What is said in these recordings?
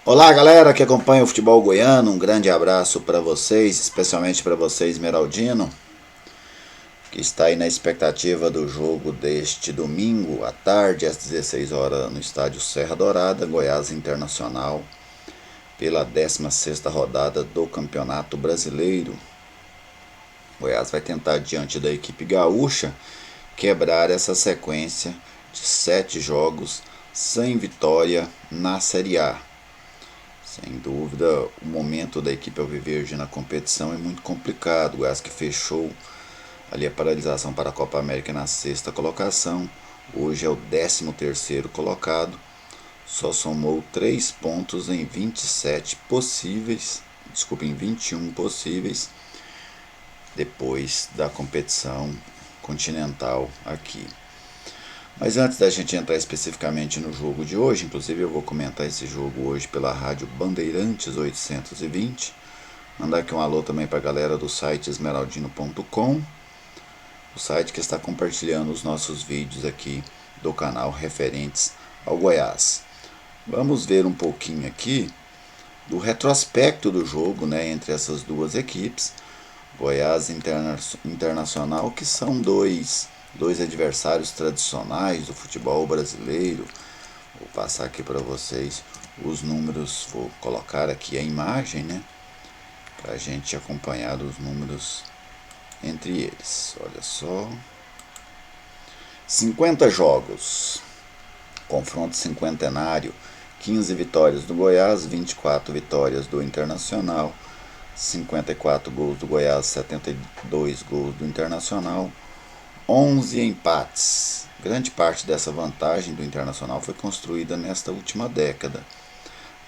Olá, galera que acompanha o futebol goiano, um grande abraço para vocês, especialmente para você, Esmeraldino, que está aí na expectativa do jogo deste domingo à tarde, às 16 horas, no estádio Serra Dourada, Goiás Internacional, pela 16ª rodada do Campeonato Brasileiro. Goiás vai tentar, diante da equipe gaúcha, quebrar essa sequência de 7 jogos sem vitória na Série A. Sem dúvida, o momento da equipe alviverde na competição é muito complicado. O Goiás que fechou ali a paralisação para a Copa América na 6ª colocação, hoje é o 13º colocado, só somou 3 pontos em 27 possíveis, em 21 possíveis, depois da competição continental aqui. Mas antes da gente entrar especificamente no jogo de hoje, inclusive eu vou comentar esse jogo hoje pela rádio Bandeirantes 820, mandar aqui um alô também para a galera do site esmeraldino.com, o site que está compartilhando os nossos vídeos aqui do canal referentes ao Goiás. Vamos ver um pouquinho aqui do retrospecto do jogo, né, entre essas duas equipes, Goiás Internacional, que são dois adversários tradicionais do futebol brasileiro. Vou passar aqui para vocês os números, vou colocar aqui a imagem, né, para a gente acompanhar os números entre eles. Olha só, 50 jogos, confronto cinquentenário, 15 vitórias do Goiás, 24 vitórias do Internacional, 54 gols do Goiás, 72 gols do Internacional, 11 empates. Grande parte dessa vantagem do Internacional foi construída nesta última década.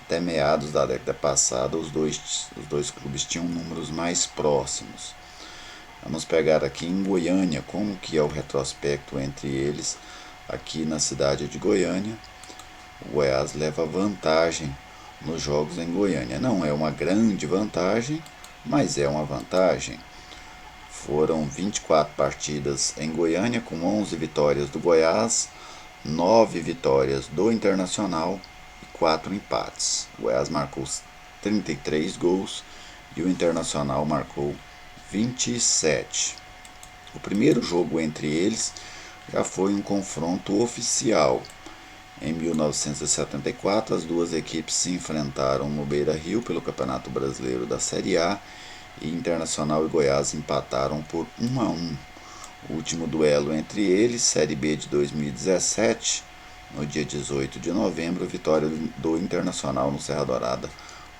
Até meados da década passada, os dois clubes tinham números mais próximos. Vamos pegar aqui em Goiânia, como que é o retrospecto entre eles, aqui na cidade de Goiânia. O Goiás leva vantagem nos jogos em Goiânia. Não é uma grande vantagem, mas é uma vantagem. Foram 24 partidas em Goiânia, com 11 vitórias do Goiás, 9 vitórias do Internacional e 4 empates. O Goiás marcou 33 gols e o Internacional marcou 27. O primeiro jogo entre eles já foi um confronto oficial. Em 1974, as duas equipes se enfrentaram no Beira-Rio pelo Campeonato Brasileiro da Série A e Internacional e Goiás empataram por 1-1. O último duelo entre eles, Série B de 2017, no dia 18 de novembro, vitória do Internacional no Serra Dourada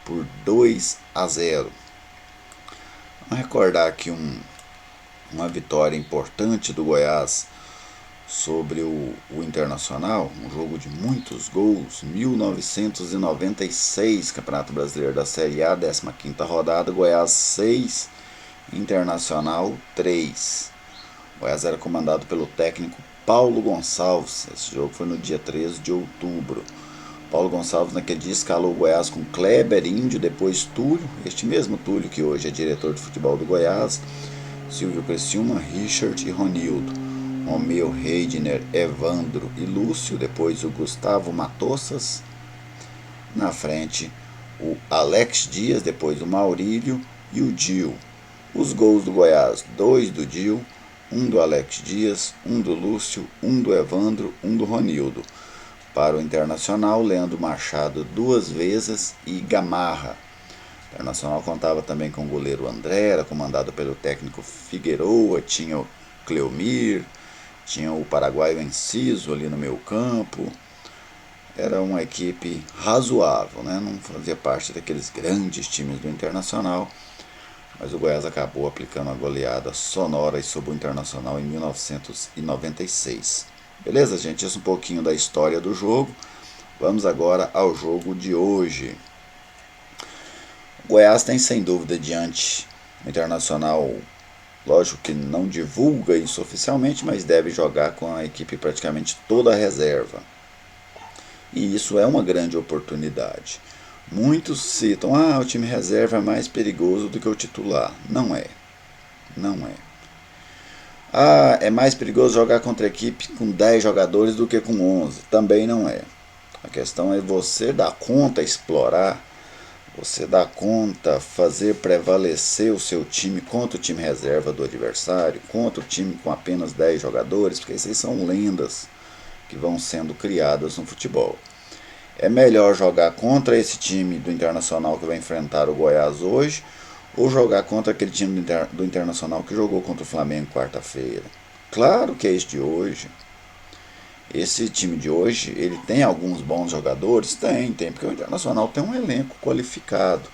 por 2-0. Vamos recordar aqui uma vitória importante do Goiás sobre o Internacional, um jogo de muitos gols, 1996, Campeonato Brasileiro da Série A, 15ª rodada, Goiás 6, Internacional 3. O Goiás era comandado pelo técnico Paulo Gonçalves, esse jogo foi no dia 13 de outubro. Paulo Gonçalves naquele dia escalou o Goiás com Kleber, Índio, depois Túlio, este mesmo Túlio que hoje é diretor de futebol do Goiás, Silvio Criciúma, Richard e Ronildo. Romeu, Reidner, Evandro e Lúcio, depois o Gustavo Matossas, na frente o Alex Dias, depois o Maurílio e o Dil. Os gols do Goiás, 2 do Dil, 1 do Alex Dias, 1 do Lúcio, 1 do Evandro, 1 do Ronildo. Para o Internacional, Leandro Machado 2 vezes e Gamarra. O Internacional contava também com o goleiro André, era comandado pelo técnico Figueroa, tinha o Cleomir, tinha o paraguaio Enciso ali no meio campo. Era uma equipe razoável, né? Não fazia parte daqueles grandes times do Internacional, mas o Goiás acabou aplicando a goleada sonora sobre o Internacional em 1996. Beleza, gente? Isso é um pouquinho da história do jogo. Vamos agora ao jogo de hoje. O Goiás tem sem dúvida diante o Internacional. Lógico que não divulga isso oficialmente, mas deve jogar com a equipe praticamente toda a reserva. E isso é uma grande oportunidade. Muitos citam, o time reserva é mais perigoso do que o titular. Não é. Não é. É mais perigoso jogar contra a equipe com 10 jogadores do que com 11. Também não é. A questão é você dar conta, explorar, você dar conta, fazer prevalecer o seu time contra o time reserva do adversário, contra o time com apenas 10 jogadores, porque essas são lendas que vão sendo criadas no futebol. É melhor jogar contra esse time do Internacional que vai enfrentar o Goiás hoje, ou jogar contra aquele time do Internacional que jogou contra o Flamengo quarta-feira? Claro que é este de hoje. Esse time de hoje, ele tem alguns bons jogadores? Tem, porque o Internacional tem um elenco qualificado.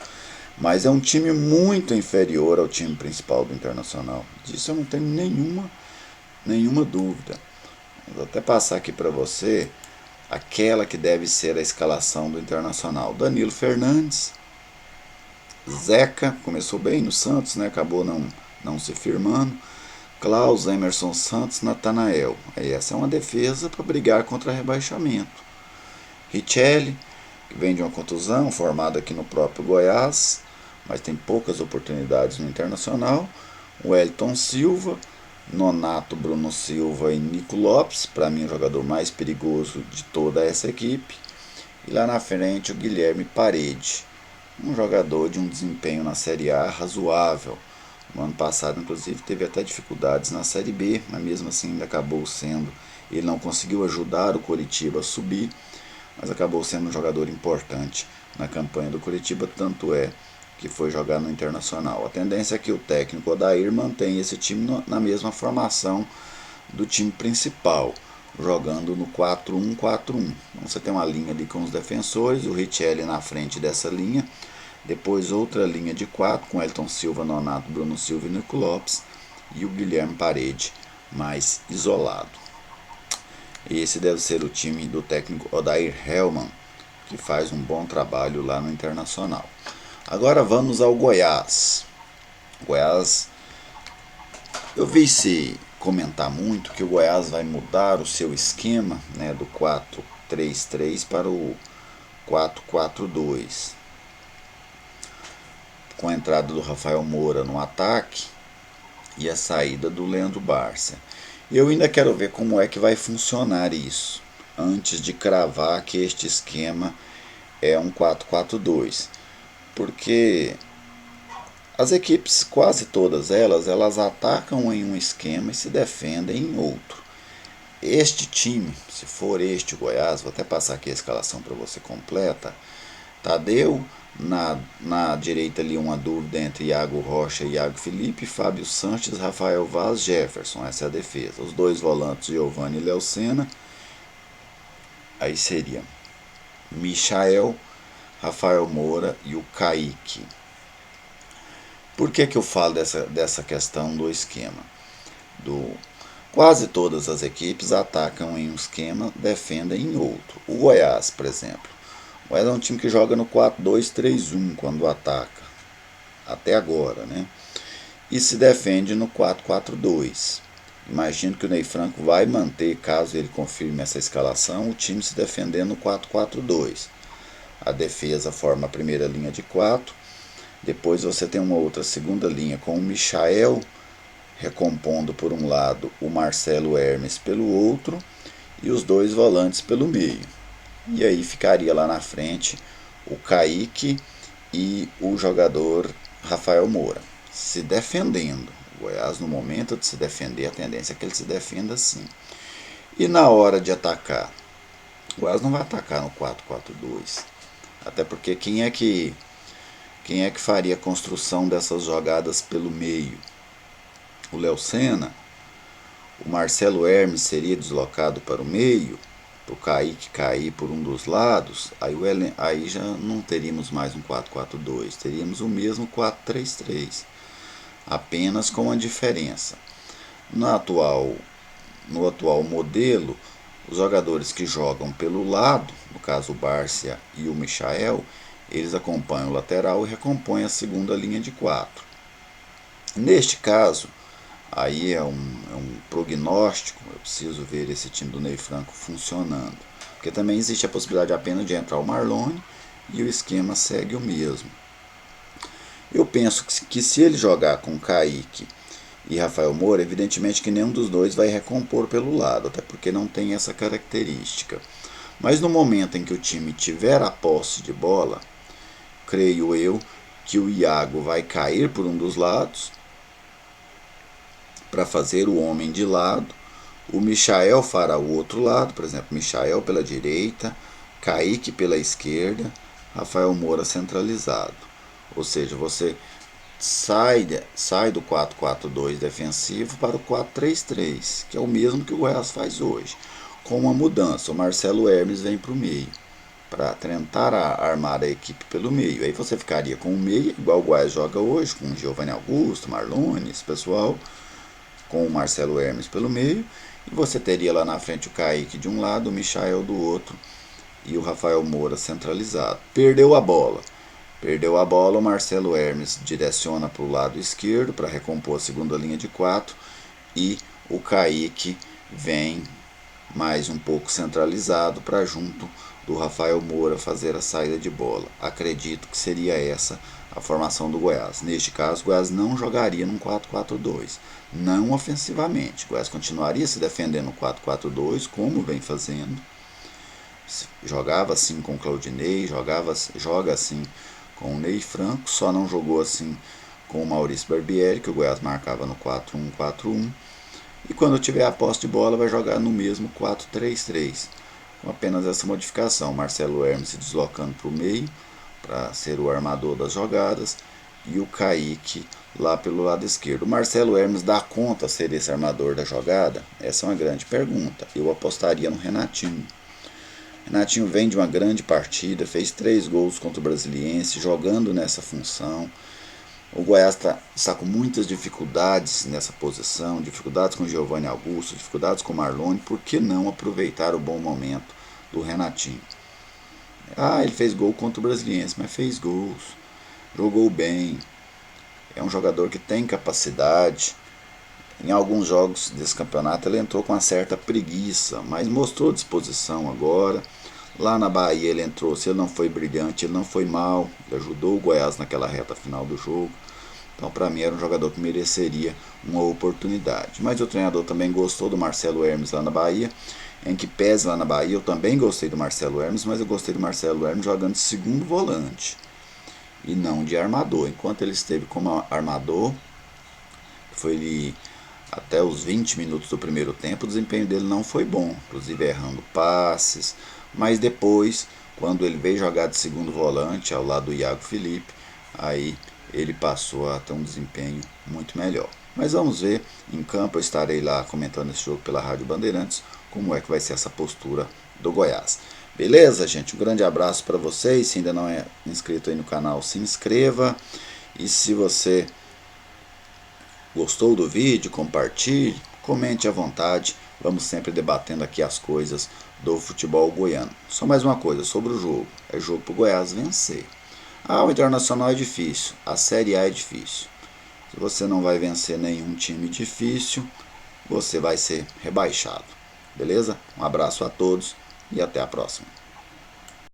Mas é um time muito inferior ao time principal do Internacional. Disso eu não tenho nenhuma dúvida. Vou até passar aqui para você aquela que deve ser a escalação do Internacional. Danilo Fernandes, Zeca, começou bem no Santos, né? Acabou não se firmando. Klaus, Emerson Santos, Natanael. Essa é uma defesa para brigar contra rebaixamento. Richelli, que vem de uma contusão, formado aqui no próprio Goiás, mas tem poucas oportunidades no Internacional. Wellington Silva, Nonato, Bruno Silva e Nico Lopes, para mim o jogador mais perigoso de toda essa equipe. E lá na frente o Guilherme Parede, um jogador de um desempenho na Série A razoável. No ano passado, inclusive, teve até dificuldades na Série B, mas mesmo assim ainda acabou sendo. Ele não conseguiu ajudar o Coritiba a subir, mas acabou sendo um jogador importante na campanha do Coritiba, tanto é que foi jogar no Internacional. A tendência é que o técnico Odair mantenha esse time na mesma formação do time principal, jogando no 4-1-4-1. Então você tem uma linha ali com os defensores, o Richelli na frente dessa linha, depois outra linha de 4 com Elton Silva, Nonato, Bruno Silva e Nico Lopes, e o Guilherme Parede mais isolado. Esse deve ser o time do técnico Odair Hellmann, que faz um bom trabalho lá no Internacional. Agora vamos ao Goiás. Goiás, eu vi se comentar muito que o Goiás vai mudar o seu esquema, né, do 4-3-3 para o 4-4-2. Com a entrada do Rafael Moura no ataque e a saída do Leandro Bárcia. Eu ainda quero ver como é que vai funcionar isso, antes de cravar que este esquema é um 4-4-2. Porque as equipes, quase todas elas atacam em um esquema e se defendem em outro. Este time, se for este Goiás, vou até passar aqui a escalação para você completa. Tadeu, na direita ali uma dúvida entre Iago Rocha e Iago Felipe, Fábio Sanches, Rafael Vaz, Jefferson, essa é a defesa. Os dois volantes, Giovani e Léo Sena. Aí seria Michael, Rafael Moura e o Kaique. Por que eu falo dessa questão do esquema? Quase todas as equipes atacam em um esquema, defendem em outro. O Goiás, por exemplo. O Goiás é um time que joga no 4-2-3-1 quando ataca, até agora, né? E se defende no 4-4-2. Imagino que o Ney Franco vai manter, caso ele confirme essa escalação, o time se defendendo no 4-4-2. A defesa forma a primeira linha de 4. Depois você tem uma outra segunda linha com o Michael recompondo por um lado, o Marcelo Hermes pelo outro e os dois volantes pelo meio. E aí ficaria lá na frente o Kaique e o jogador Rafael Moura se defendendo. O Goiás, no momento de se defender, a tendência é que ele se defenda assim. E na hora de atacar, o Goiás não vai atacar no 4-4-2. Até porque quem é que faria a construção dessas jogadas pelo meio? O Léo Sena, o Marcelo Hermes seria deslocado para o meio, para o Kaique cair por um dos lados, aí já não teríamos mais um 4-4-2, teríamos o mesmo 4-3-3, apenas com uma diferença. No atual modelo, os jogadores que jogam pelo lado, no caso o Bárcia e o Michael, eles acompanham o lateral e recompõem a segunda linha de 4. Neste caso, aí é um prognóstico, eu preciso ver esse time do Ney Franco funcionando. Porque também existe a possibilidade apenas de entrar o Marlone e o esquema segue o mesmo. Eu penso que se ele jogar com Kaique e Rafael Moura, evidentemente que nenhum dos dois vai recompor pelo lado, até porque não tem essa característica. Mas no momento em que o time tiver a posse de bola, creio eu que o Iago vai cair por um dos lados para fazer o homem de lado. O Michael fará o outro lado, por exemplo, Michael pela direita, Kaique pela esquerda, Rafael Moura centralizado. Ou seja, você sai do 4-4-2 defensivo para o 4-3-3, que é o mesmo que o Goiás faz hoje. Com uma mudança, o Marcelo Hermes vem para o meio, para tentar armar a equipe pelo meio. Aí você ficaria com o meio, igual o Goiás joga hoje, com o Giovanni Augusto, Marlone, esse pessoal, com o Marcelo Hermes pelo meio, e você teria lá na frente o Kaique de um lado, o Michael do outro, e o Rafael Moura centralizado. Perdeu a bola, o Marcelo Hermes direciona para o lado esquerdo para recompor a segunda linha de 4 e o Kaique vem mais um pouco centralizado para junto do Rafael Moura fazer a saída de bola. Acredito que seria essa a formação do Goiás. Neste caso, o Goiás não jogaria num 4-4-2, não ofensivamente. O Goiás continuaria se defendendo no 4-4-2, como vem fazendo. Jogava assim com o Claudinei, joga assim com o Ney Franco, só não jogou assim com o Maurício Barbieri, que o Goiás marcava no 4-1-4-1. E quando tiver a posse de bola, vai jogar no mesmo 4-3-3, com apenas essa modificação. Marcelo Hermes se deslocando para o meio, para ser o armador das jogadas, e o Kaique lá pelo lado esquerdo. O Marcelo Hermes dá conta de ser esse armador da jogada? Essa é uma grande pergunta. Eu apostaria no Renatinho. Renatinho vem de uma grande partida, fez 3 gols contra o Brasiliense, jogando nessa função. O Goiás está com muitas dificuldades nessa posição, dificuldades com o Giovanni Augusto, dificuldades com o Marlone. Por que não aproveitar o bom momento do Renatinho? Ele fez gol contra o Brasiliense, mas fez gols, jogou bem, é um jogador que tem capacidade. Em alguns jogos desse campeonato ele entrou com uma certa preguiça, mas mostrou disposição agora. Lá na Bahia ele entrou, se ele não foi brilhante, ele não foi mal, ele ajudou o Goiás naquela reta final do jogo. Então para mim era um jogador que mereceria uma oportunidade. Mas o treinador também gostou do Marcelo Hermes lá na Bahia, em que pese lá na Bahia eu também gostei do Marcelo Hermes, mas eu gostei do Marcelo Hermes jogando de segundo volante e não de armador. Enquanto ele esteve como armador, foi ele até os 20 minutos do primeiro tempo, o desempenho dele não foi bom, inclusive errando passes, mas depois, quando ele veio jogar de segundo volante ao lado do Iago Felipe, aí ele passou a ter um desempenho muito melhor. Mas vamos ver, em campo eu estarei lá comentando esse jogo pela Rádio Bandeirantes, como é que vai ser essa postura do Goiás. Beleza, gente? Um grande abraço para vocês. Se ainda não é inscrito aí no canal, se inscreva. E se você gostou do vídeo, compartilhe, comente à vontade. Vamos sempre debatendo aqui as coisas do futebol goiano. Só mais uma coisa sobre o jogo. É jogo para o Goiás vencer. O Internacional é difícil. A Série A é difícil. Se você não vai vencer nenhum time difícil, você vai ser rebaixado. Beleza? Um abraço a todos e até a próxima.